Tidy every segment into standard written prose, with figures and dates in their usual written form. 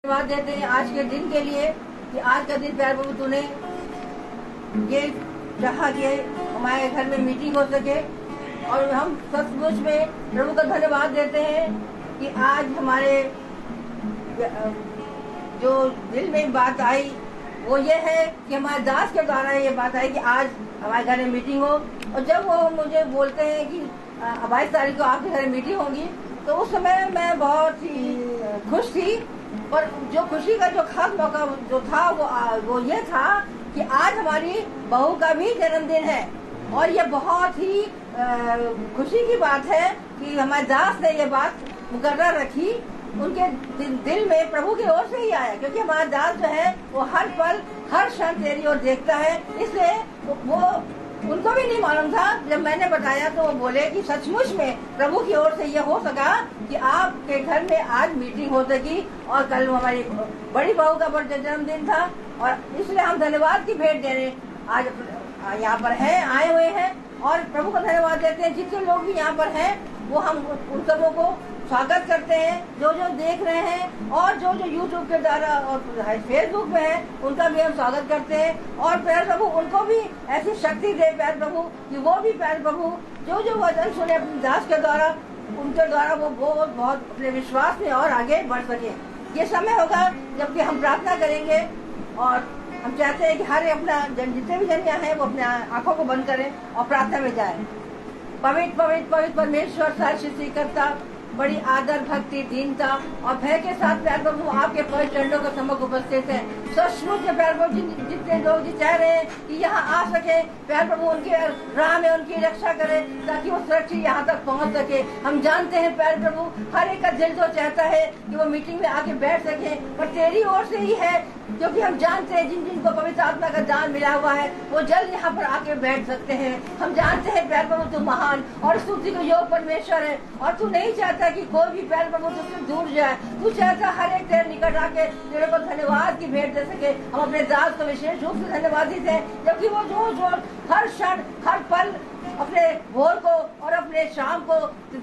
धन्यवाद देते हैं आज के दिन के लिए कि आज का दिन प्यारे प्रभु तूने ये चाहा कि हमारे घर में मीटिंग हो सके और हम सचमुच में प्रभु का धन्यवाद देते हैं कि आज हमारे जो दिल में बात आई वो ये है कि हमारे दास के द्वारा ये बात आई कि आज हमारे घर में मीटिंग हो। और जब वो मुझे बोलते हैं कि 22 तारीख को आपके घर में मीटिंग होगी तो उस समय मैं बहुत ही खुश थी। और जो खुशी का जो खास मौका जो था वो ये था कि आज हमारी बहू का भी जन्मदिन है। और ये बहुत ही खुशी की बात है कि हमारे दास ने ये बात मुकर्रर रखी, उनके दिल में प्रभु की ओर से ही आया, क्योंकि हमारा दास जो है वो हर पल हर क्षण तेरी ओर देखता है। इसलिए वो उनको भी नहीं मालूम था। जब मैंने बताया तो वो बोले कि सचमुच में प्रभु की ओर से ये हो सका कि आपके घर में आज मीटिंग हो सकी। और कल हमारी बड़ी बहू का जन्मदिन था और इसलिए हम धन्यवाद की भेंट देने आज यहाँ पर हैं, आए हुए हैं और प्रभु का धन्यवाद देते हैं। जितने लोग भी यहाँ पर हैं वो हम उन सबों को स्वागत करते हैं, जो देख रहे हैं और जो यूट्यूब के द्वारा और फेसबुक पे है उनका भी हम स्वागत करते हैं। और प्यारे प्रभु उनको भी ऐसी शक्ति दे प्यारे प्रभु कि वो भी प्यारे प्रभु जो वचन सुने अपने दास के द्वारा, उनके द्वारा वो बहुत अपने विश्वास में और आगे बढ़ सके। ये समय होगा जबकि हम प्रार्थना करेंगे और हम चाहते हैं कि हर अपना जितने भी जन यहाँ हैं वो अपने आंखों को बंद करें और प्रार्थना में जाएं। पवित्र पवित्र पवित्र परमेश्वर सारी सृष्टिकर्ता, बड़ी आदर भक्ति दीनता और भय के साथ प्यार प्रभु आपके पवित्र चरणों के सम्मुख उपस्थित है। सचमुच में प्यार प्रभु जितने लोग चाह रहे हैं कि यहाँ आ सके, प्यार प्रभु उनके राह में उनकी रक्षा करे ताकि वो सुरक्षित यहाँ तक पहुँच सके। हम जानते हैं प्यार प्रभु हर एक का दिल जो चाहता है कि वो मीटिंग में आके बैठ सके, पर तेरी ओर से ही है, क्योंकि हम जानते हैं जिन जिनको पवित्र आत्मा का दान मिला हुआ है वो जल्द यहाँ पर आके बैठ सकते हैं। हम जानते हैं प्यार प्रभु तू महान और स्तुति को योग परमेश्वर है और तू नहीं चाहता कि कोई भी प्यार प्रभु तुझसे दूर जाए। तू चाहता हर एक तेरे निकट आके तेरे को धन्यवाद की भेंट दे सके। हम अपने दास को विशेष रूप से धन्यवाद देते हैं, जबकि वो जो हर क्षण हर पल अपने भोर को और अपने शाम को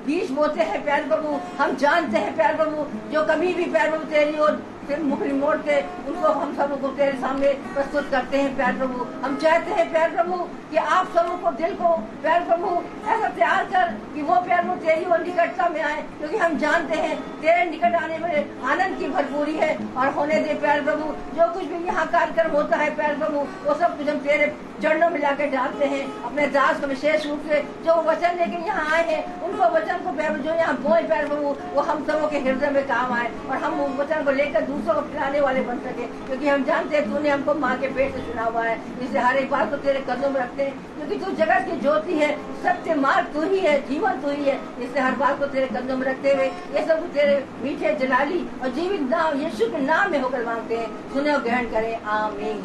बीच बोते हैं प्यार प्रभु। हम जानते हैं प्यार प्रभु जो कभी भी प्यार प्रभु तेरी ओर मुखरी मोड़ के उनको हम सब को तेरे सामने प्रस्तुत करते हैं प्यार प्रभु। हम चाहते हैं प्यार प्रभु कि आप सब को दिल को प्यार प्रभु ऐसा तैयार कर कि वो प्यार प्रभु तेरी और निकटता में आए, क्योंकि हम जानते हैं तेरे निकट आने में आनंद की भरपूरी है। और होने दे प्यार प्रभु जो कुछ भी यहाँ कार्यक्रम होता है प्यार प्रभु वो सब कुछ हम तेरे चरणों में लाकर डालते हैं। अपने दास को विशेष रूप से जो वचन लेकर यहाँ आए हैं उनको वचन को प्यार जो यहाँ बोए प्यार प्रभु वो हम सबों के हृदय में काम आए और हम उस वचन को लेकर दूसरों को पिलाने वाले बन सके, क्योंकि हम जानते हैं तूने हमको माँ के पेट से चुना हुआ है। इसलिए हर एक बात को तेरे कदमों में रखते हैं, क्योंकि तू जगत की ज्योति है, सत्य मार्ग तू ही है, जीवन तू ही है। इसलिए हर बात को तेरे कदमों में रखते हुए ये सब तेरे मीठे जलाली और जीवित नाम यीशु के नाम में होकर मांगते हैं, सुने और ग्रहण करें, आमीन।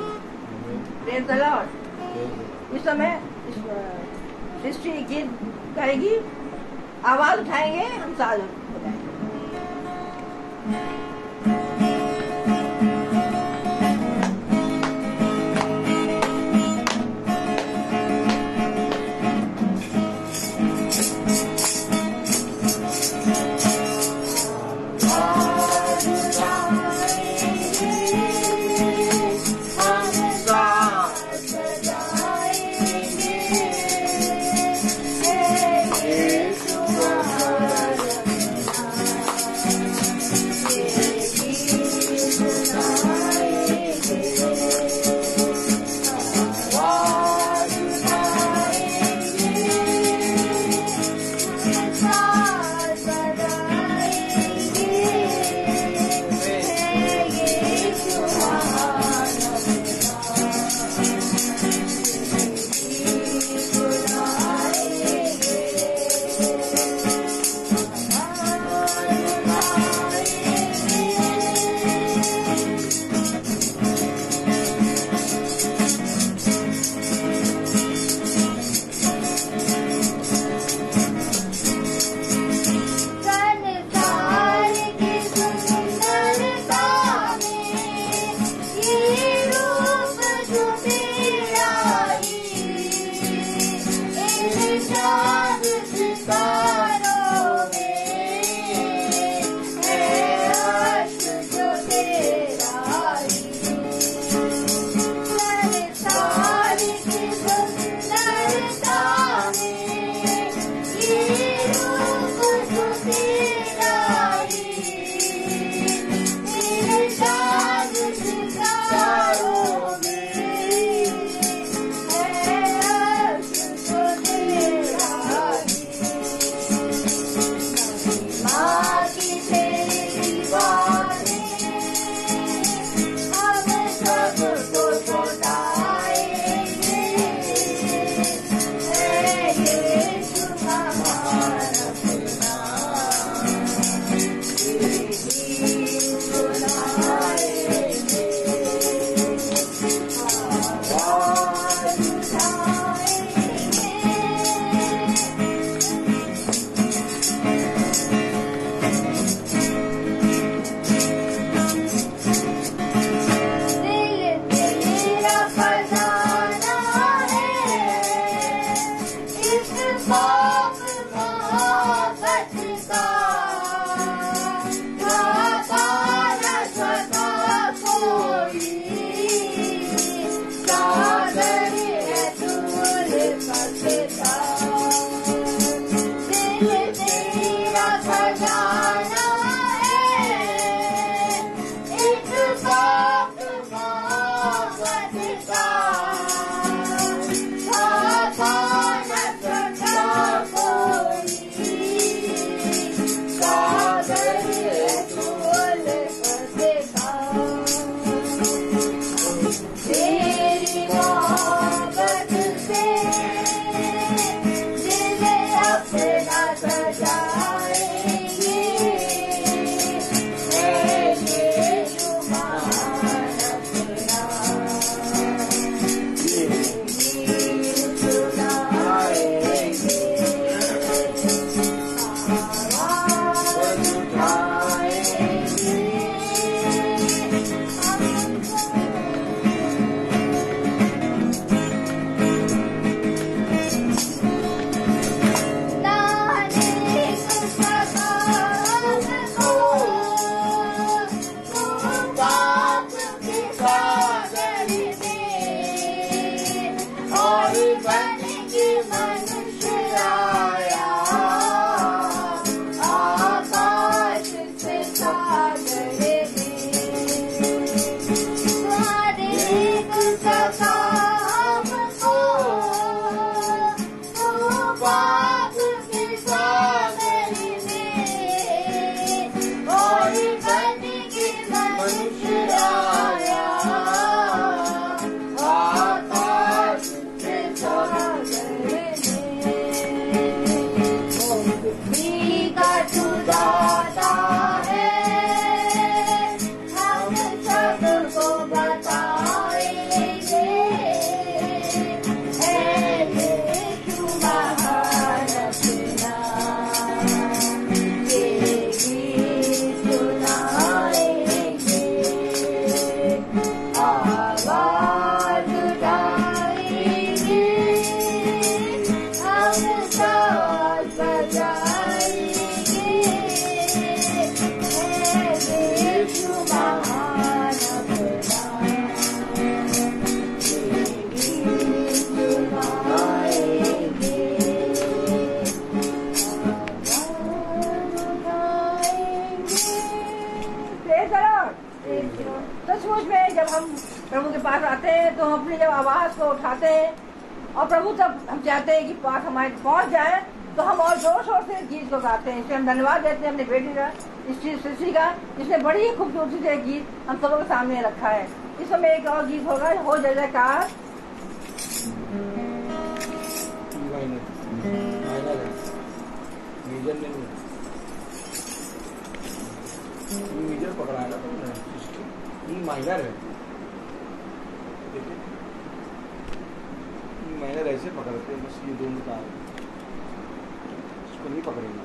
Praise the Lord. इस समय सृष्टि गीत गाएगी, आवाज उठाएंगे, हम साथ बताएंगे। Yeah. सचमुच में जब हम प्रभु के पास आते हैं तो हम अपनी जब आवाज को उठाते हैं और प्रभु तब हम चाहते हैं कि पास हमारे पहुंच जाए तो हम और जोर शोर से इस गीत को गाते हैं। इसलिए हम धन्यवाद देते हैं अपनी बेटी का, सृष्टि का, जिसने बड़ी ही खूबसूरती से गीत हम सबों के सामने रखा है। इस समय एक और गीत होगा, हो जय जयकार। मेजर पकड़ा है ना तुमने, ई माइनर है, देखिए ई माइनर ऐसे पकड़ते हैं, बस ये दोनों तार इसको नहीं पकड़ेंगे।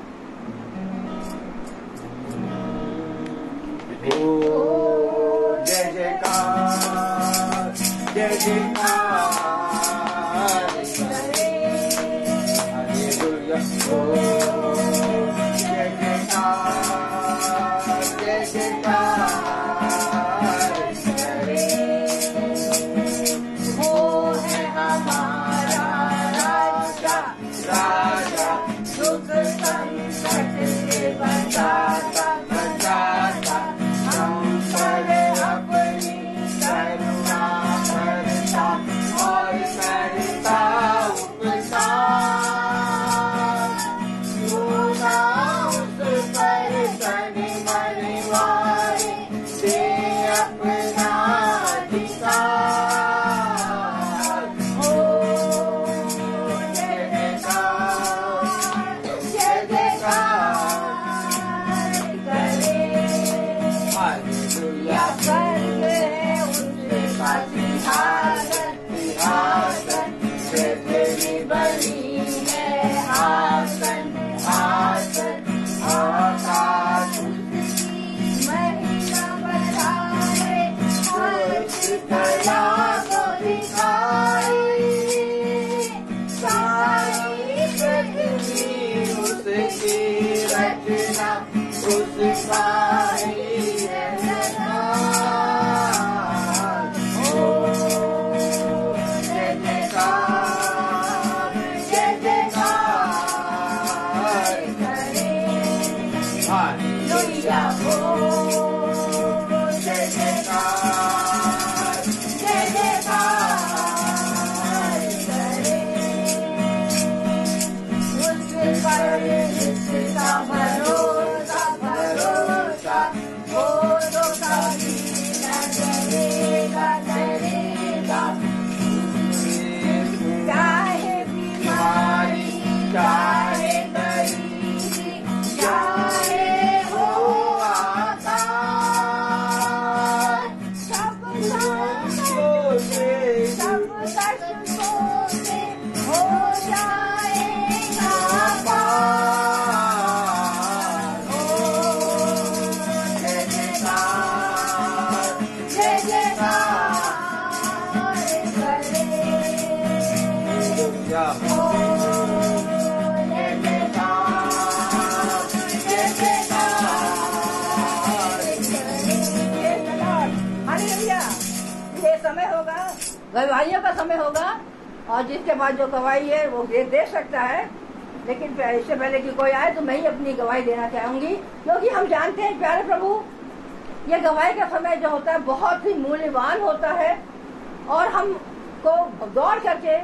ओ जय जयकार, जय जयकार, हालेलुया, ओ जय जयकार, जय जयकार, वो है हमारा राजा, राजा दुख संकट से बचाता, बचाता, हम पर अपनी करुणा करता और करता उपकार, सुना उस पर तन मन वारे, दे अपना अधिकार। हो जय जयकार, जय जयकार करे। हालेलुया, स्वर्ग है उनके पास सिंहासन, सिंहासन, पृथ्वी बनी है आसन, आसन, आकाश उसकी महिमा बढ़ाए, हर कला को दिखाए। सारी पृथ्वी उसकी रचना, उसका ही रचना। ओ जय जयकार, जय जयकार करे। हालेलुया, ओ जय जयकार, जय जयकार करे। उस पर जिसका भरोसा, भरोसा, वो तो कभी न डरेगा, डरेगा। चाहे बीमारी, चाहे गरीबी, चाहे हो आकाश, सब ओ जय सब कष्टों से हो जाएगा पार। ओ जय जयकार, जय जयकार करे। हालेलुया, ओ जय जयकार, जय जयकार करे। हालेलुया। ये समय होगा, गवाहियों का समय होगा, और जिसके पास जो गवाही है वो दे सकता है। लेकिन इससे पहले कि कोई आए तो मैं ही अपनी गवाही देना चाहूंगी, क्योंकि हम जानते हैं प्यारे प्रभु, ये गवाही का समय जो होता है बहुत ही मूल्यवान होता है, और हमको दौड़ करके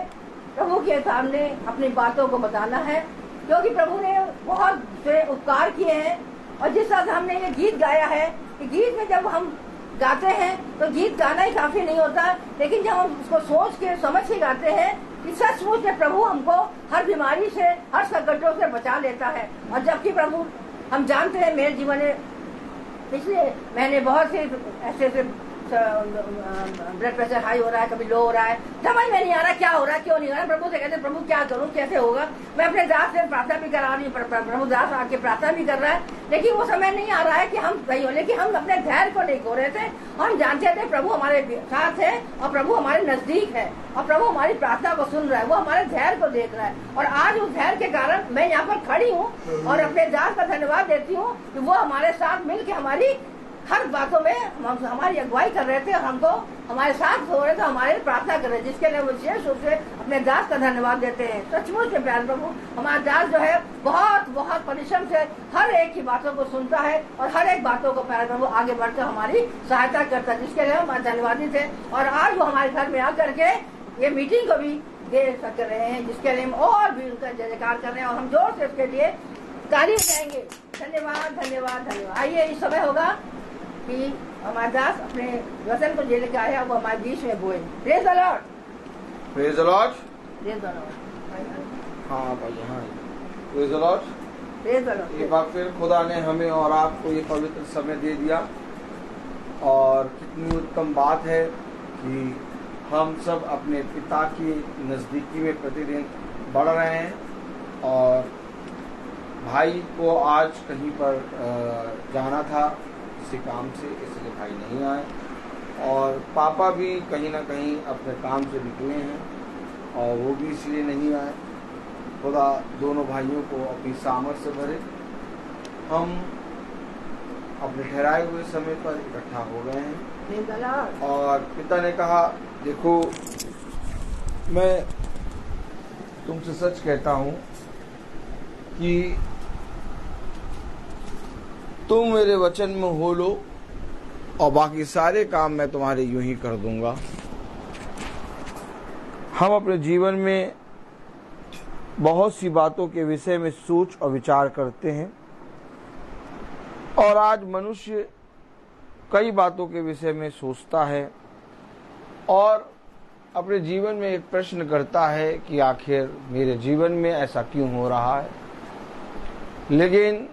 प्रभु के सामने अपनी बातों को बताना है, क्योंकि प्रभु ने बहुत से उपकार किए हैं। और जिस तरह से हमने ये गीत गाया है, कि गीत में जब हम गाते हैं तो गीत गाना ही काफी नहीं होता, लेकिन जब हम उसको सोच के समझ के गाते हैं कि सचमुच में प्रभु हमको हर बीमारी से, हर संकटों से बचा लेता है। और जबकि प्रभु, हम जानते हैं मेरे जीवन में पिछले महीने बहुत से ऐसे ब्लड प्रेशर हाई हो रहा है, कभी लो हो रहा है, समझ में नहीं आ रहा क्या हो रहा है, क्यों नहीं हो रहा। प्रभु से कहते प्रभु क्या करूं, कैसे होगा। मैं अपने दास से प्रार्थना भी करा रही हूँ, प्रभु दास आके प्रार्थना भी कर रहा है, लेकिन वो समय नहीं आ रहा है कि हम सही हो। लेकिन हम अपने धैर्य को नहीं खो रहे थे, और हम जानते थे प्रभु हमारे साथ है, और प्रभु हमारे नजदीक है, और प्रभु हमारी प्रार्थना को सुन रहा है, वो हमारे धैर्य को देख रहा है। और आज उस धैर्य के कारण मैं यहाँ पर खड़ी हूँ, और अपने दास का धन्यवाद देती हूँ कि वो हमारे साथ मिल के हमारी हर बातों में हम हमारी अगुवाई कर रहे थे और हमको हमारे साथ हो रहे थे, हमारे प्रार्थना कर रहे थे, जिसके लिए विशेष रूप से अपने दास का धन्यवाद देते हैं। सचमुच में प्यारे प्रभु, हमारा दास जो है बहुत बहुत परिश्रम से हर एक की बातों को सुनता है और हर एक बातों को प्यारे प्रभु आगे बढ़कर हमारी सहायता करता है, जिसके लिए हम धन्यवादी थे। और आज वो हमारे घर में आकर के ये मीटिंग को भी दे सक रहे हैं, जिसके लिए हम और भी उनका जय जयकार कर रहे हैं और हम जोर से उसके लिए तारीफ करेंगे। धन्यवाद धन्यवाद धन्यवाद। आइए इस समय होगा कि हमारा दास अपने वचन को जे लेकर आया, वो हमारे बीच में बोए। Praise the Lord, praise the Lord, praise the Lord. हाँ भाई, हाँ, praise the Lord, praise the Lord. एक बार फिर खुदा ने हमें और आपको ये पवित्र समय दे दिया और कितनी उत्तम बात है कि हम सब अपने पिता की नज़दीकी में प्रतिदिन बढ़ रहे हैं। और भाई को आज कहीं पर जाना था किसी काम से, इसलिए भाई नहीं आए, और पापा भी कहीं ना कहीं अपने काम से निकले हैं और वो भी इसलिए नहीं आए। खुदा दोनों भाइयों को अपनी सामर्थ से भरे। हम अपने ठहराए हुए समय पर इकट्ठा हो गए हैं और पिता ने कहा, देखो मैं तुमसे सच कहता हूँ कि तुम मेरे वचन में हो लो और बाकी सारे काम मैं तुम्हारे यूं ही कर दूंगा। हम अपने जीवन में बहुत सी बातों के विषय में सोच और विचार करते हैं और आज मनुष्य कई बातों के विषय में सोचता है और अपने जीवन में एक प्रश्न करता है कि आखिर मेरे जीवन में ऐसा क्यों हो रहा है। लेकिन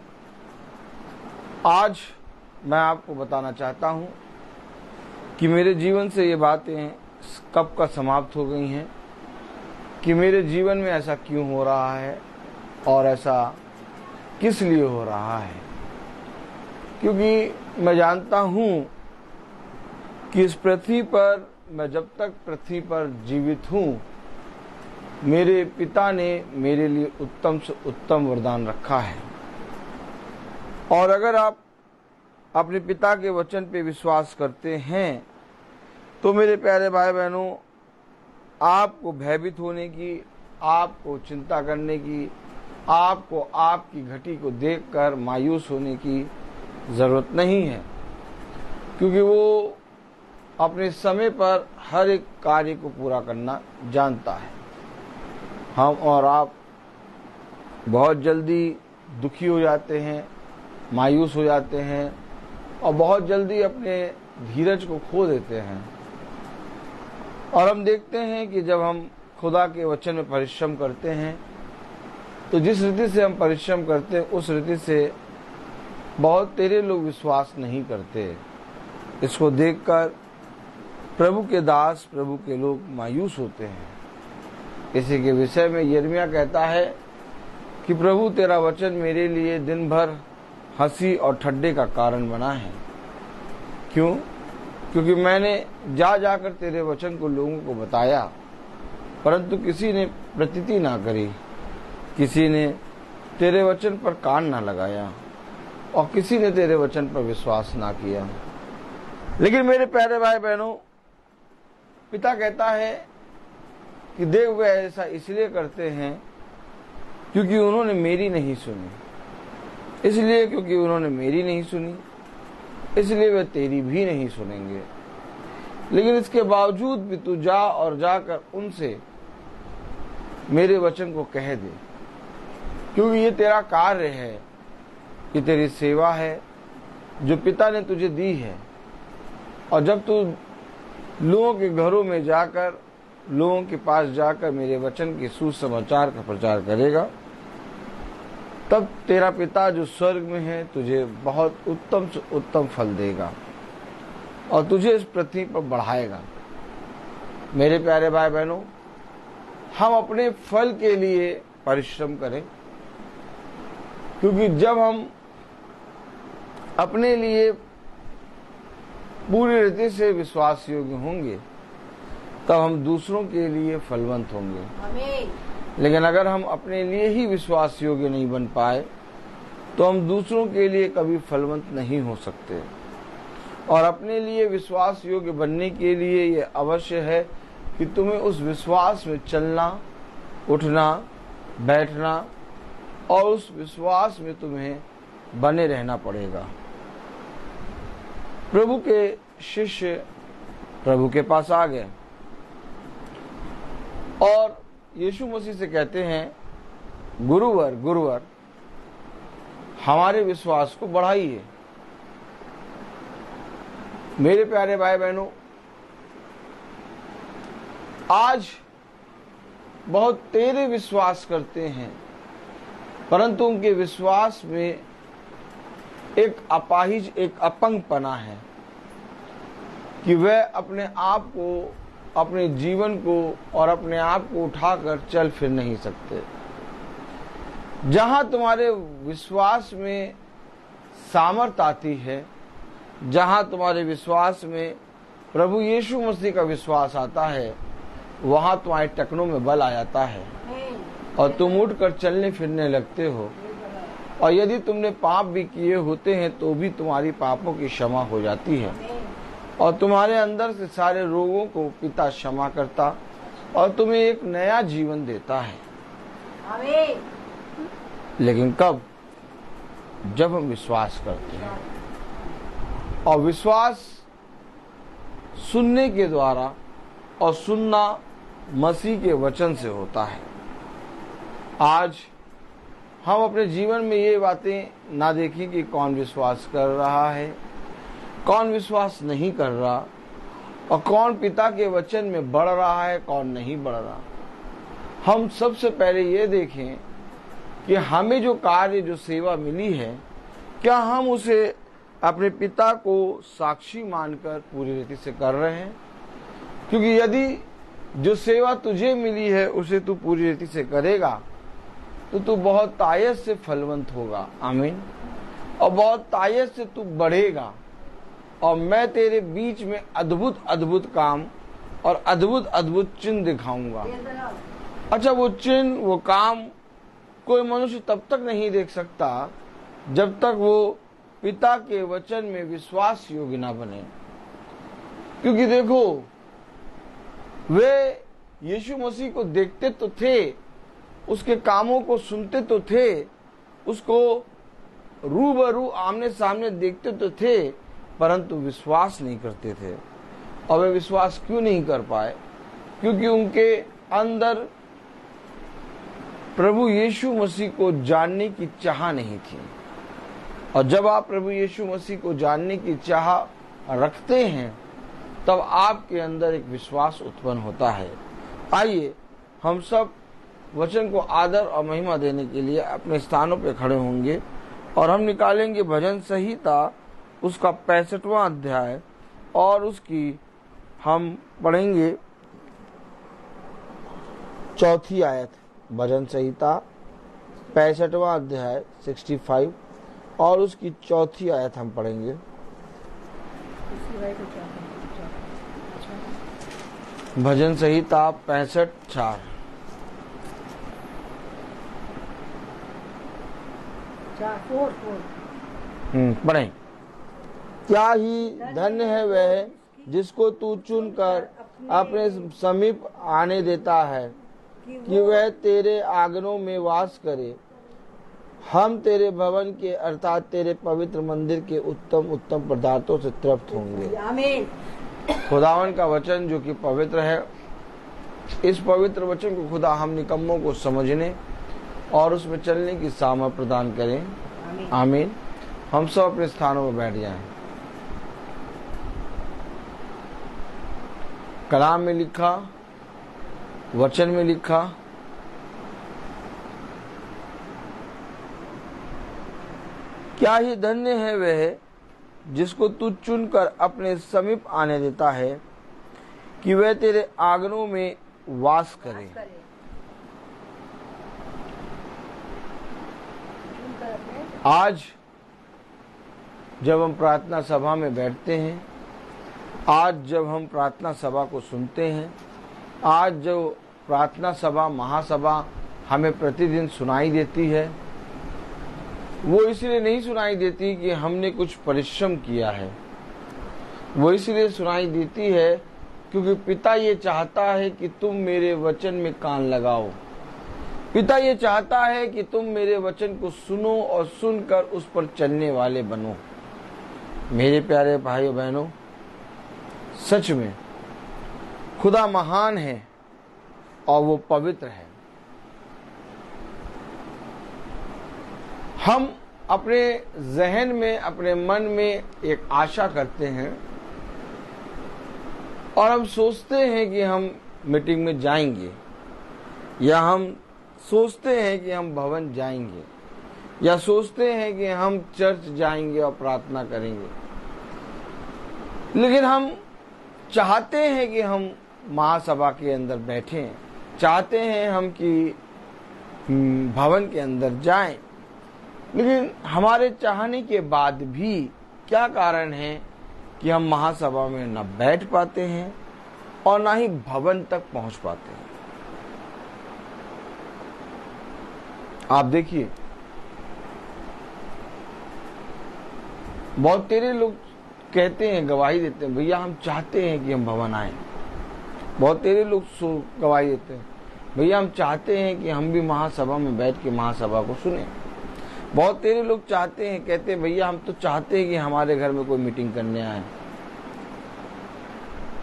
आज मैं आपको बताना चाहता हूं कि मेरे जीवन से ये बातें कब का समाप्त हो गई हैं, कि मेरे जीवन में ऐसा क्यों हो रहा है और ऐसा किस लिए हो रहा है। क्योंकि मैं जानता हूं कि इस पृथ्वी पर मैं जब तक पृथ्वी पर जीवित हूं, मेरे पिता ने मेरे लिए उत्तम से उत्तम वरदान रखा है। और अगर आप अपने पिता के वचन पे विश्वास करते हैं तो मेरे प्यारे भाई बहनों, आपको भयभीत होने की, आपको चिंता करने की, आपको आपकी घटी को देखकर मायूस होने की जरूरत नहीं है, क्योंकि वो अपने समय पर हर एक कार्य को पूरा करना जानता है। हम और आप बहुत जल्दी दुखी हो जाते हैं, मायूस हो जाते हैं और बहुत जल्दी अपने धीरज को खो देते हैं। और हम देखते हैं कि जब हम खुदा के वचन में परिश्रम करते हैं तो जिस रीति से हम परिश्रम करते हैं उस रीति से बहुत तेरे लोग विश्वास नहीं करते। इसको देखकर प्रभु के दास, प्रभु के लोग मायूस होते हैं। इसी के विषय में यिर्मयाह कहता है कि प्रभु तेरा वचन मेरे लिए दिन भर हंसी और ठट्ठे का कारण बना है। क्यों? क्योंकि मैंने जा जाकर तेरे वचन को लोगों को बताया, परंतु किसी ने प्रतीति ना करी, किसी ने तेरे वचन पर कान ना लगाया और किसी ने तेरे वचन पर विश्वास ना किया। लेकिन मेरे प्यारे भाई बहनों, पिता कहता है कि देख वे ऐसा इसलिए करते हैं क्योंकि उन्होंने मेरी नहीं सुनी, इसलिए क्योंकि उन्होंने मेरी नहीं सुनी इसलिए वे तेरी भी नहीं सुनेंगे। लेकिन इसके बावजूद भी तू जा और जाकर उनसे मेरे वचन को कह दे, क्योंकि ये तेरा कार्य है, ये तेरी सेवा है जो पिता ने तुझे दी है। और जब तू लोगों के घरों में जाकर, लोगों के पास जाकर मेरे वचन के सुसमाचार का प्रचार करेगा, तब तेरा पिता जो स्वर्ग में है तुझे बहुत उत्तम से उत्तम फल देगा और तुझे इस पृथ्वी पर बढ़ाएगा। मेरे प्यारे भाई बहनों, हम अपने फल के लिए परिश्रम करें, क्योंकि जब हम अपने लिए पूरी रीति से विश्वास योग्य होंगे तब हम दूसरों के लिए फलवंत होंगे। आमीन। लेकिन अगर हम अपने लिए ही विश्वास योग्य नहीं बन पाए तो हम दूसरों के लिए कभी फलवंत नहीं हो सकते। और अपने लिए विश्वास योग्य बनने के लिए ये अवश्य है कि तुम्हें उस विश्वास में चलना, उठना, बैठना और उस विश्वास में तुम्हें बने रहना पड़ेगा। प्रभु के शिष्य प्रभु के पास आ गए और यीशु मसीह से कहते हैं, गुरुवर गुरुवर, हमारे विश्वास को बढ़ाइए। मेरे प्यारे भाई बहनों, आज बहुत तेरे विश्वास करते हैं, परंतु उनके विश्वास में एक अपाहिज, एक अपंगपना है कि वह अपने आप को, अपने जीवन को और अपने आप को उठाकर चल फिर नहीं सकते। जहां तुम्हारे विश्वास में सामर्थ आती है, जहां तुम्हारे विश्वास में प्रभु यीशु मसीह का विश्वास आता है, वहां तुम्हारे टखनों में बल आ जाता है और तुम उठकर चलने फिरने लगते हो। और यदि तुमने पाप भी किए होते हैं तो भी तुम्हारी पापों की क्षमा हो जाती है और तुम्हारे अंदर से सारे रोगों को पिता क्षमा करता और तुम्हें एक नया जीवन देता है। लेकिन कब? जब हम विश्वास करते हैं, और विश्वास सुनने के द्वारा, और सुनना मसीह के वचन से होता है। आज हम अपने जीवन में ये बातें ना देखें कि कौन विश्वास कर रहा है, कौन विश्वास नहीं कर रहा, और कौन पिता के वचन में बढ़ रहा है, कौन नहीं बढ़ रहा। हम सबसे पहले ये देखें कि हमें जो कार्य, जो सेवा मिली है, क्या हम उसे अपने पिता को साक्षी मानकर पूरी रीति से कर रहे हैं? क्योंकि यदि जो सेवा तुझे मिली है उसे तू पूरी रीति से करेगा तो तू बहुत तायत से फलवंत होगा। आमीन। और बहुत तायत से तू बढ़ेगा और मैं तेरे बीच में अद्भुत अद्भुत काम और अद्भुत अद्भुत चिन्ह दिखाऊंगा। अच्छा, वो चिन्ह, वो काम कोई मनुष्य तब तक नहीं देख सकता जब तक वो पिता के वचन में विश्वास योग्य ना बने। क्योंकि देखो, वे यीशु मसीह को देखते तो थे, उसके कामों को सुनते तो थे, उसको रूबरू आमने सामने देखते तो थे, परंतु विश्वास नहीं करते थे। और वे विश्वास क्यों नहीं कर पाए? क्योंकि उनके अंदर प्रभु यीशु मसीह को जानने की चाह नहीं थी। और जब आप प्रभु यीशु मसीह को जानने की चाह रखते हैं तब आपके अंदर एक विश्वास उत्पन्न होता है। आइए हम सब वचन को आदर और महिमा देने के लिए अपने स्थानों पर खड़े होंगे और हम निकालेंगे भजन संहिता उसका 65वां अध्याय और उसकी हम पढ़ेंगे 4थी आयत। भजन संहिता 65वां अध्याय 65 और उसकी 4थी आयत हम पढ़ेंगे। भजन संहिता 65:4। पढ़ें। क्या ही धन्य है वह जिसको तू चुनकर अपने समीप आने देता है कि वह तेरे आंगनों में वास करे। हम तेरे भवन के अर्थात तेरे पवित्र मंदिर के उत्तम उत्तम पदार्थों से तृप्त होंगे। आमीन। खुदावन का वचन जो कि पवित्र है, इस पवित्र वचन को खुदा हम निकम्मों को समझने और उसमें चलने की सामर्थ प्रदान करें। आमीन। हम सब अपने स्थानों पर बैठ जाएं। कलाम में लिखा, वचन में लिखा, क्या ही धन्य है वह जिसको तू चुनकर अपने समीप आने देता है कि वह तेरे आंगनों में वास करे। आज जब हम प्रार्थना सभा में बैठते हैं, आज जब हम प्रार्थना सभा को सुनते हैं, आज जो प्रार्थना सभा, महासभा हमें प्रतिदिन सुनाई देती है, वो इसलिए नहीं सुनाई देती कि हमने कुछ परिश्रम किया है, वो इसलिए सुनाई देती है क्योंकि पिता ये चाहता है कि तुम मेरे वचन में कान लगाओ। पिता ये चाहता है कि तुम मेरे वचन को सुनो और सुनकर उस पर चलने वाले बनो। मेरे प्यारे भाइयों बहनों, सच में खुदा महान है और वो पवित्र है। हम अपने जहन में, अपने मन में एक आशा करते हैं और हम सोचते हैं कि हम मीटिंग में जाएंगे, या हम सोचते हैं कि हम भवन जाएंगे, या सोचते हैं कि हम चर्च जाएंगे और प्रार्थना करेंगे। लेकिन हम चाहते हैं कि हम महासभा के अंदर बैठें, चाहते हैं हम कि भवन के अंदर जाएं, लेकिन हमारे चाहने के बाद भी क्या कारण है कि हम महासभा में न बैठ पाते हैं और ना ही भवन तक पहुंच पाते हैं। आप देखिए, बहुत तेरे लोग कहते हैं, गवाही देते हैं, भैया हम चाहते हैं कि हम भवन आए। बहुत तेरे लोग गवाही देते हैं, भैया हम चाहते हैं कि हम भी महासभा में बैठ के महासभा को सुने। बहुत तेरे लोग चाहते हैं, कहते हैं भैया हम तो चाहते हैं कि हमारे घर में कोई मीटिंग करने आए।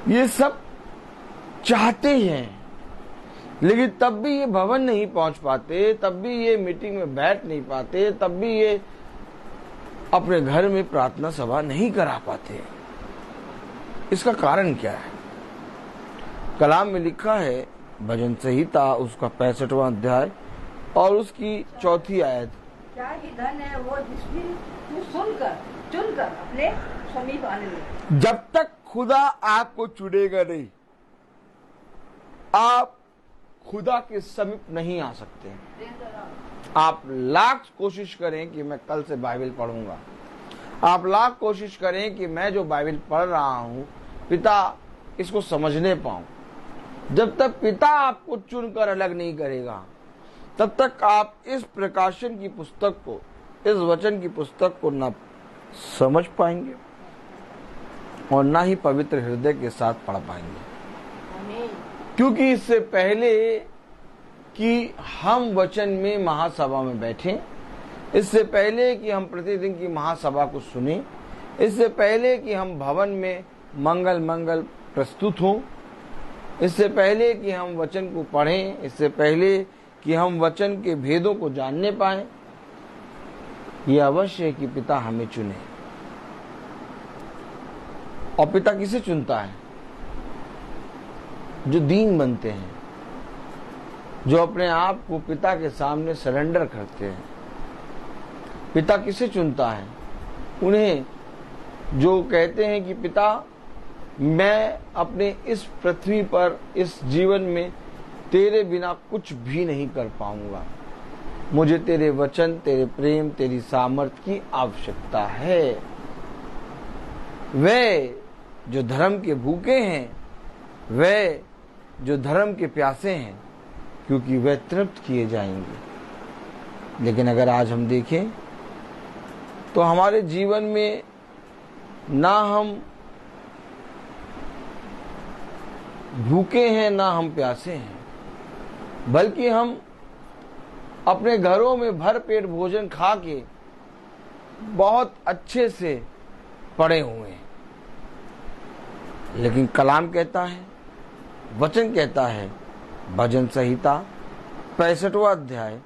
ये सब चाहते हैं, लेकिन तब भी ये भवन नहीं पहुंच पाते, तब भी ये मीटिंग में बैठ नहीं पाते, तब भी ये अपने घर में प्रार्थना सभा नहीं करा पाते। इसका कारण क्या है? कलाम में लिखा है, भजन संहिता उसका 65वां अध्याय और उसकी 4थी आयत, क्या ही धन है वो जिसकी तू सुनकर चुनकर अपने समीप आने लगे। जब तक खुदा आपको चुनेगा नहीं, आप खुदा के समीप नहीं आ सकते। आप लाख कोशिश करें कि मैं कल से बाइबल पढ़ूंगा, आप लाख कोशिश करें कि मैं जो बाइबल पढ़ रहा हूं पिता इसको समझने पाऊं, जब तक पिता आपको चुनकर अलग नहीं करेगा तब तक आप इस प्रकाशन की पुस्तक को, इस वचन की पुस्तक को न समझ पाएंगे और ना ही पवित्र हृदय के साथ पढ़ पाएंगे। क्योंकि इससे पहले कि हम वचन में महासभा में बैठें, इससे पहले कि हम प्रतिदिन की महासभा को सुने, इससे पहले कि हम भवन में मंगल प्रस्तुत हों, इससे पहले कि हम वचन को पढ़ें, इससे पहले कि हम वचन के भेदों को जानने पाएं, ये अवश्य है कि पिता हमें चुने। और पिता किसे चुनता है? जो दीन बनते हैं, जो अपने आप को पिता के सामने सरेंडर करते हैं। पिता किसे चुनता है? उन्हें जो कहते हैं कि पिता मैं अपने इस पृथ्वी पर, इस जीवन में तेरे बिना कुछ भी नहीं कर पाऊंगा, मुझे तेरे वचन, तेरे प्रेम, तेरी सामर्थ्य की आवश्यकता है। वे जो धर्म के भूखे हैं, वे जो धर्म के प्यासे हैं, क्योंकि वे तृप्त किए जाएंगे। लेकिन अगर आज हम देखें तो हमारे जीवन में ना हम भूखे हैं ना हम प्यासे हैं, बल्कि हम अपने घरों में भर पेट भोजन खा के बहुत अच्छे से पड़े हुए हैं। लेकिन कलाम कहता है, वचन कहता है, भजन संहिता 65वां अध्याय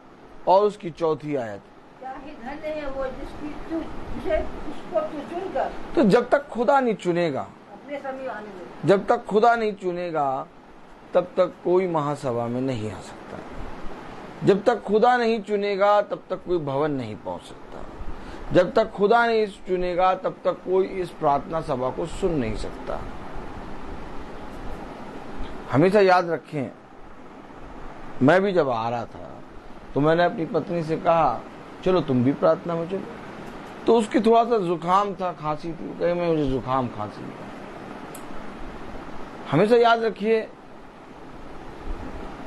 और उसकी 4थी आयत, क्या ही धन है वो जिसको तू चुनकर। तो जब तक खुदा नहीं चुनेगा, अपने समीप आने लगे। जब तक खुदा नहीं चुनेगा तब तक कोई महासभा में नहीं आ सकता। जब तक खुदा नहीं चुनेगा तब तक कोई भवन नहीं पहुंच सकता। जब तक खुदा नहीं चुनेगा तब तक कोई इस प्रार्थना सभा को सुन नहीं सकता। हमेशा याद रखें, मैं भी जब आ रहा था तो मैंने अपनी पत्नी से कहा चलो तुम भी प्रार्थना में चलो, तो उसकी थोड़ा सा जुकाम था, खांसी थी, कहे मैं मुझे जुकाम खांसी था। हमेशा याद रखिए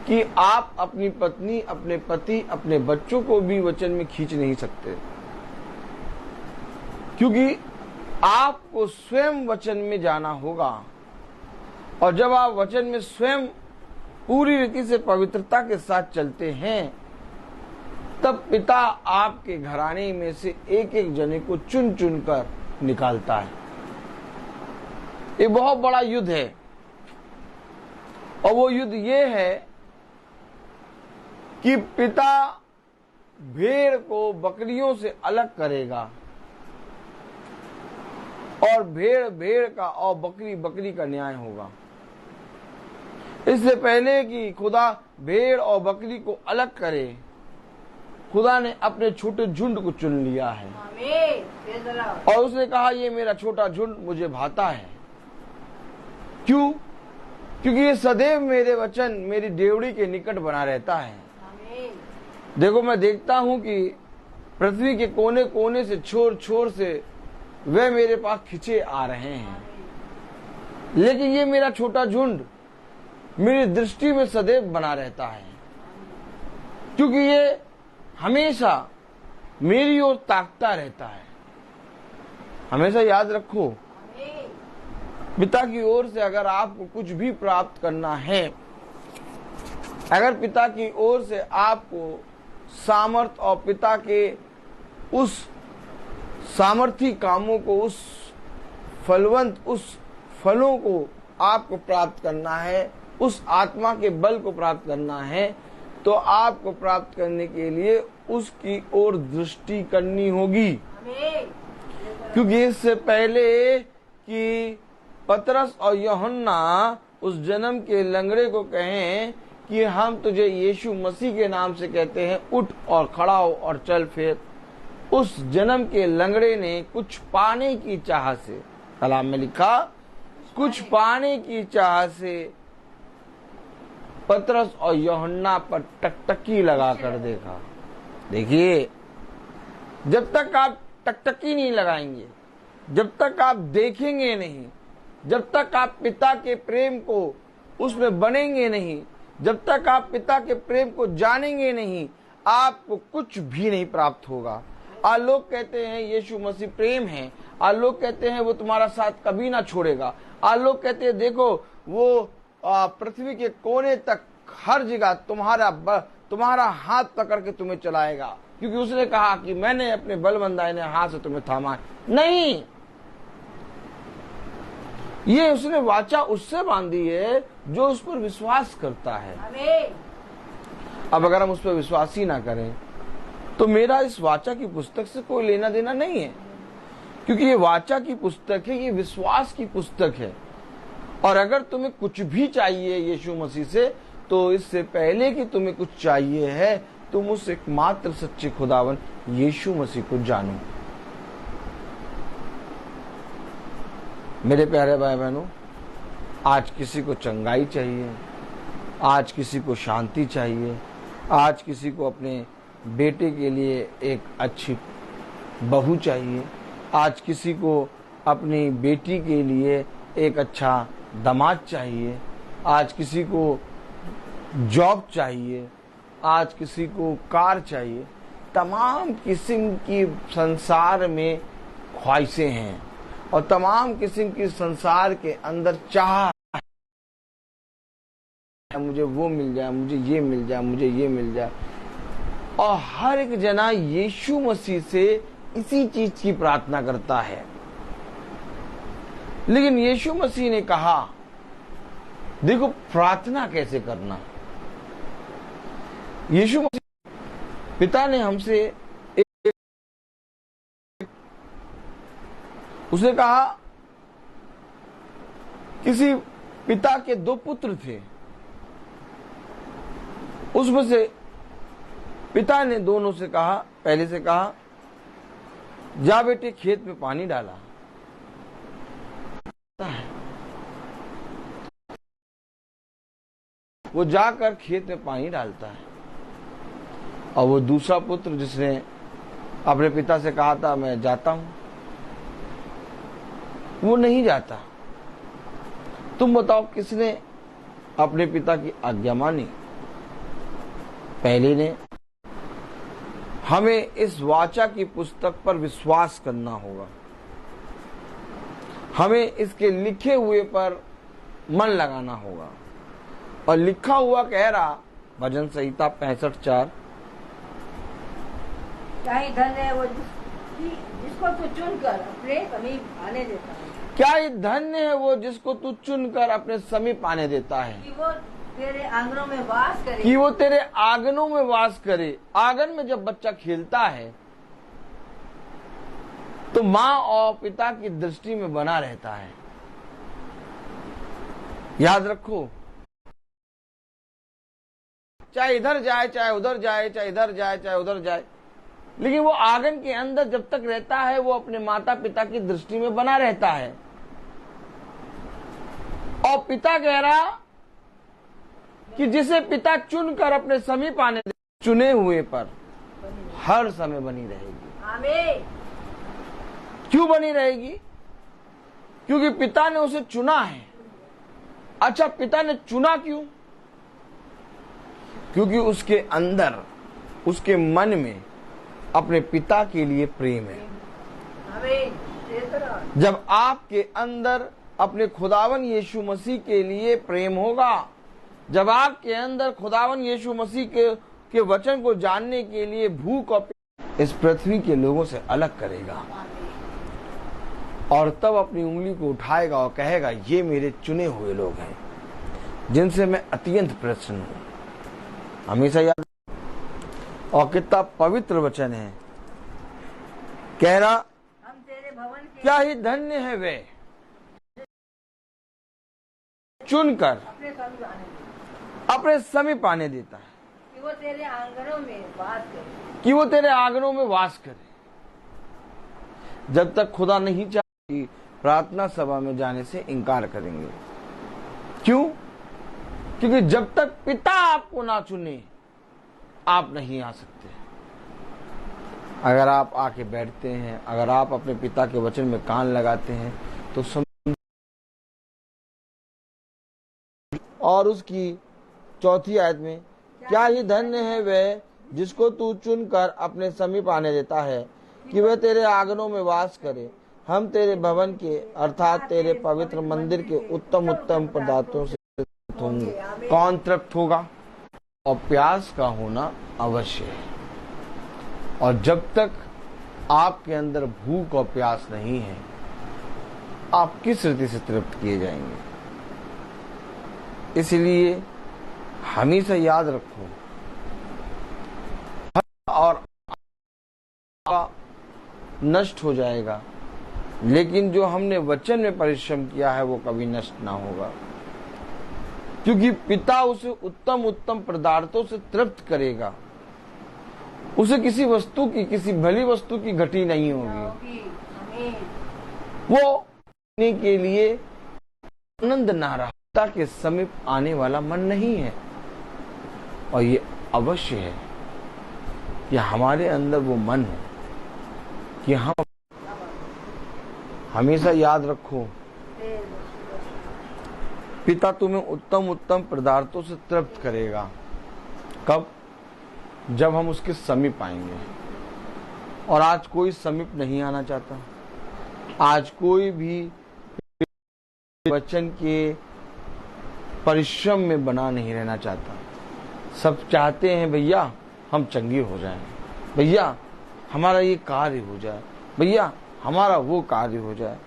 कि आप अपनी पत्नी, अपने पति, अपने बच्चों को भी वचन में खींच नहीं सकते, क्योंकि आपको स्वयं वचन में जाना होगा, और जब आप वचन में स्वयं पूरी रीति से पवित्रता के साथ चलते हैं, तब पिता आपके घराने में से एक एक जने को चुन चुन कर निकालता है। ये बहुत बड़ा युद्ध है, और वो युद्ध ये है कि पिता भेड़ को बकरियों से अलग करेगा, और भेड़ भेड़ का और बकरी बकरी का न्याय होगा। इससे पहले कि खुदा भेड़ और बकरी को अलग करे, खुदा ने अपने छोटे झुंड को चुन लिया है, और उसने कहा ये मेरा छोटा झुंड मुझे भाता है। क्यों? क्योंकि ये सदैव मेरे वचन मेरी डेवड़ी के निकट बना रहता है। देखो, मैं देखता हूं कि पृथ्वी के कोने कोने से, छोर छोर से वे मेरे पास खिंचे आ रहे हैं, लेकिन ये मेरा छोटा झुंड मेरी दृष्टि में सदैव बना रहता है, क्योंकि ये हमेशा मेरी ओर ताकता रहता है। हमेशा याद रखो, पिता की ओर से अगर आपको कुछ भी प्राप्त करना है, अगर पिता की ओर से आपको सामर्थ और पिता के उस सामर्थी कामों को, उस फलवंत, उस फलों को आपको प्राप्त करना है, उस आत्मा के बल को प्राप्त करना है, तो आपको प्राप्त करने के लिए उसकी ओर दृष्टि करनी होगी। क्योंकि इससे पहले कि पतरस और यूहन्ना उस जन्म के लंगड़े को कहें कि हम तुझे यीशु मसीह के नाम से कहते हैं, उठ और खड़ा हो और चल फिर, उस जन्म के लंगड़े ने कुछ पाने की चाह से, कलाम में लिखा, कुछ पाने की चाह से पतरस और यूहन्ना पर टकटकी लगाकर देखा। देखिए, जब तक आप टकटकी नहीं लगाएंगे, जब तक आप देखेंगे नहीं, जब तक आप पिता के प्रेम को उसमें बनेंगे नहीं, जब तक आप पिता के प्रेम को जानेंगे नहीं, आपको कुछ भी नहीं प्राप्त होगा। आज लोग कहते हैं यीशु मसीह प्रेम है, आज लोग कहते हैं वो तुम्हारा साथ कभी ना छोड़ेगा, आज लोग कहते हैं देखो वो पृथ्वी के कोने तक हर जगह तुम्हारा हाथ पकड़ के तुम्हें चलाएगा, क्योंकि उसने कहा कि मैंने अपने बलवंदायने हाथ से तुम्हें थामा। नहीं, ये उसने वाचा उससे बांधी है जो उस पर विश्वास करता है। अब अगर हम उस पर विश्वास ही ना करें, तो मेरा इस वाचा की पुस्तक से कोई लेना देना नहीं है, क्योंकि ये वाचा की पुस्तक है, ये विश्वास की पुस्तक है। और अगर तुम्हें कुछ भी चाहिए यीशु मसीह से, तो इससे पहले कि तुम्हें कुछ चाहिए है, तुम उस एकमात्र सच्चे खुदावन यीशु मसीह को जानो। मेरे प्यारे भाई बहनों, आज किसी को चंगाई चाहिए, आज किसी को शांति चाहिए, आज किसी को अपने बेटे के लिए एक अच्छी बहू चाहिए, आज किसी को अपनी बेटी के लिए एक अच्छा दामाद चाहिए, आज किसी को जॉब चाहिए, आज किसी को कार चाहिए। तमाम किस्म की संसार में ख्वाहिशें हैं, और तमाम किस्म की संसार के अंदर चाह, मुझे वो मिल जाए, मुझे ये मिल जाए, मुझे ये मिल जाए। और हर एक जना यीशु मसीह से इसी चीज की प्रार्थना करता है। लेकिन यीशु मसीह ने कहा, देखो प्रार्थना कैसे करना। यीशु मसीह, पिता ने हमसे उसने कहा, किसी पिता के 2 पुत्र थे, उसमें से पिता ने दोनों से कहा, पहले से कहा, जा बेटे खेत में पानी डाला। वो जाकर खेत में पानी डालता है, और वो दूसरा पुत्र जिसने अपने पिता से कहा था मैं जाता हूं, वो नहीं जाता। तुम बताओ किसने अपने पिता की आज्ञा मानी? पहले ने। हमें इस वाचा की पुस्तक पर विश्वास करना होगा। हमें इसके लिखे हुए पर मन लगाना होगा। और लिखा हुआ कह रहा भजन संहिता 65:4, क्या ही धन है वो जिसको तू चुन कर अपने समीप आने देता है। क्या ही धन्य है वो जिसको तू चुनकर अपने समीप आने देता है, कि वो तेरे आंगनों में वास करे। कि वो तेरे आंगनों में वास करे। आंगन में जब बच्चा खेलता है तो माँ और पिता की दृष्टि में बना रहता है। याद रखो, चाहे इधर जाए, चाहे उधर जाए, चाहे इधर जाए, चाहे उधर जाए, लेकिन वो आंगन के अंदर जब तक रहता है वो अपने माता पिता की दृष्टि में बना रहता है। और पिता कह रहा कि जिसे पिता चुनकर अपने समीप आने दे, चुने हुए पर हर समय बनी रहेगी। आमीन। क्यों बनी रहेगी? क्योंकि पिता ने उसे चुना है। अच्छा, पिता ने चुना क्यों? क्योंकि उसके अंदर, उसके मन में अपने पिता के लिए प्रेम है। आमीन। जब आपके अंदर अपने खुदावन यीशु मसीह के लिए प्रेम होगा, जब आपके अंदर खुदावन यीशु मसीह के वचन को जानने के लिए भूख और इस पृथ्वी के लोगों से अलग करेगा, और तब अपनी उंगली को उठाएगा और कहेगा ये मेरे चुने हुए लोग हैं जिनसे मैं अत्यंत प्रसन्न हूं। हमेशा याद। और कितना पवित्र वचन है। कह रहा हम तेरे भवन के क्या ही धन्य है वे चुनकर अपने समीप आने देता है, कि वो तेरे आंगनों में वास करे। कि वो तेरे आंगनों में वास करे। जब तक खुदा नहीं चाहे प्रार्थना सभा में जाने से इनकार करेंगे। क्यों? क्योंकि जब तक पिता आपको ना चुने आप नहीं आ सकते। अगर आप आके बैठते हैं, अगर आप अपने पिता के वचन में कान लगाते हैं तो और उसकी 4थी आयत में क्या ही धन्य है वह जिसको तू चुनकर अपने समीप आने देता है, कि वह तेरे आंगनों में वास करे। हम तेरे भवन के अर्थात तेरे पवित्र मंदिर के उत्तम उत्तम पदार्थों से तृप्त होंगे। कौन तृप्त होगा? और प्यास का होना अवश्य है। और जब तक आपके अंदर भूख और प्यास नहीं है, आप किस रीति से तृप्त किए जाएंगे? इसलिए हमेशा याद रखो, और नष्ट हो जाएगा, लेकिन जो हमने वचन में परिश्रम किया है वो कभी नष्ट ना होगा, क्योंकि पिता उसे उत्तम उत्तम पदार्थों से तृप्त करेगा। उसे किसी वस्तु की, किसी भली वस्तु की घटी नहीं होगी। वो पाने के लिए आनंद ना रहा, पिता के समीप आने वाला मन नहीं है। और ये अवश्य है कि हमारे अंदर वो मन हो कि हम हमेशा याद रखो, पिता तुम्हें उत्तम उत्तम पदार्थों से तृप्त करेगा। कब? जब हम उसके समीप आएंगे। और आज कोई समीप नहीं आना चाहता। आज कोई भी वचन के परिश्रम में बना नहीं रहना चाहता। सब चाहते हैं भैया हम चंगे हो जाएं, भैया हमारा ये कार्य हो जाए, भैया हमारा वो कार्य हो जाए,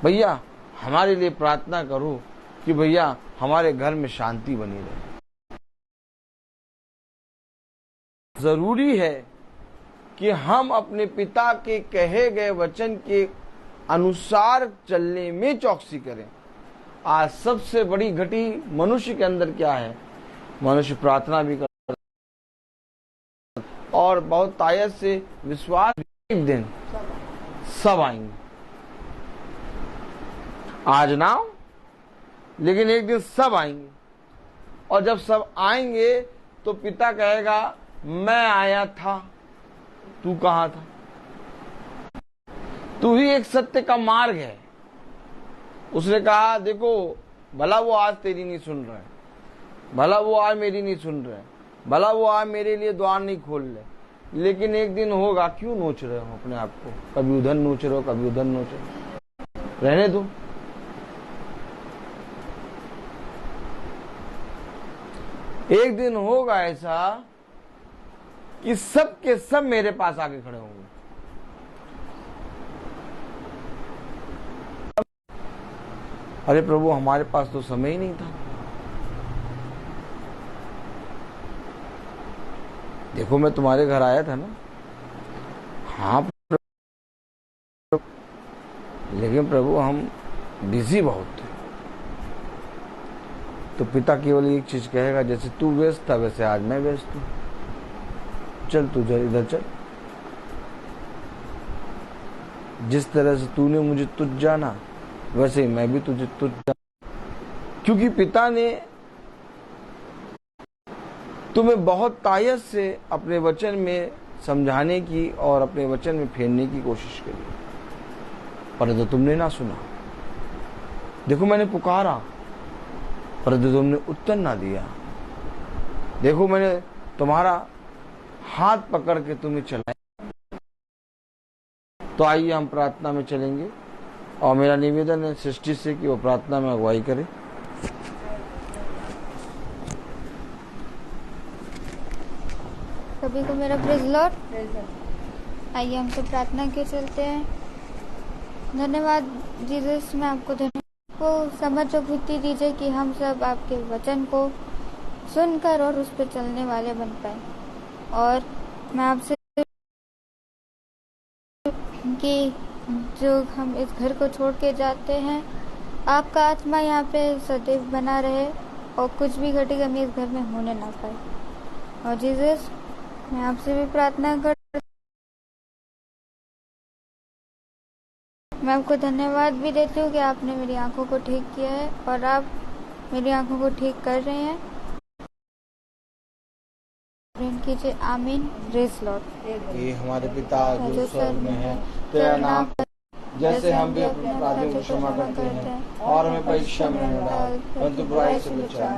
भैया हमारे लिए प्रार्थना करो कि भैया हमारे घर में शांति बनी रहे। जरूरी है कि हम अपने पिता के कहे गए वचन के अनुसार चलने में चौकसी करें। आज सबसे बड़ी घटी मनुष्य के अंदर क्या है? मनुष्य प्रार्थना भी करता और बहुत तायत से विश्वास, एक दिन सब आएंगे। आज ना हो, लेकिन एक दिन सब आएंगे। और जब सब आएंगे तो पिता कहेगा मैं आया था, तू कहां था? तू ही एक सत्य का मार्ग है। उसने कहा देखो भला वो आज तेरी नहीं सुन रहे, भला वो आज मेरी नहीं सुन रहे, भला वो आज मेरे लिए द्वार नहीं खोल रहे, लेकिन एक दिन होगा। क्यों नोच रहे हो अपने आप को? कभी उधर नोच रहे हो, कभी उधर नोच रहे हो। रहने दो, एक दिन होगा ऐसा कि सब के सब मेरे पास आके खड़े होंगे। अरे प्रभु, हमारे पास तो समय ही नहीं था। देखो, मैं तुम्हारे घर आया था ना। हाँ प्रभु, लेकिन प्रभु हम बिजी बहुत थे। तो पिता केवल एक चीज कहेगा, जैसे तू व्यस्त था वैसे आज मैं व्यस्त हूं, चल तू इधर चल। जिस तरह से तूने मुझे तुझ जाना वैसे ही मैं भी तुझे तुझ जाना, क्योंकि पिता ने तुम्हें बहुत तायत से अपने वचन में समझाने की और अपने वचन में फेरने की कोशिश करी, परंतु तुमने ना सुना। देखो, मैंने पुकारा परंतु तुमने उत्तर ना दिया। देखो, मैंने तुम्हारा हाथ पकड़ के तुम्हें चलाया। तो आइए हम प्रार्थना में चलेंगे और मेरा निवेदन है सृष्टि से कि वो प्रार्थना में अगुवाई करे। सभी को मेरा प्रेज़ लॉर्ड। आइए हम सब प्रार्थना के चलते हैं। धन्यवाद जीसस, मैं आपको धन्यवाद को समझ और बुद्धि दीजिए कि हम सब आपके वचन को सुनकर और उस पर चलने वाले बन पाए। और मैं आपसे कि जो हम इस घर को छोड़ के जाते हैं, आपका आत्मा यहाँ पे सदैव बना रहे और कुछ भी घटी कमी इस घर में होने ना पाए। और जीसस, मैं आपसे भी प्रार्थना कर, मैं आपको धन्यवाद भी देती हूँ कि आपने मेरी आंखों को ठीक किया है और आप मेरी आंखों को ठीक कर रहे हैं। कीजिए, आमीन। Praise Lord. ये हमारे पिता जो स्वर्ग में है, तेरा नाम, जैसे हम भी अपने अपराधियों को क्षमा करते हैं और हमें परीक्षा में न डाल, परंतु बुराई से बचा।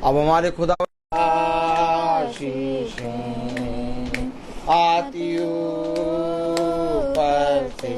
अब हमारे खुदा आशीषें आती ऊपर से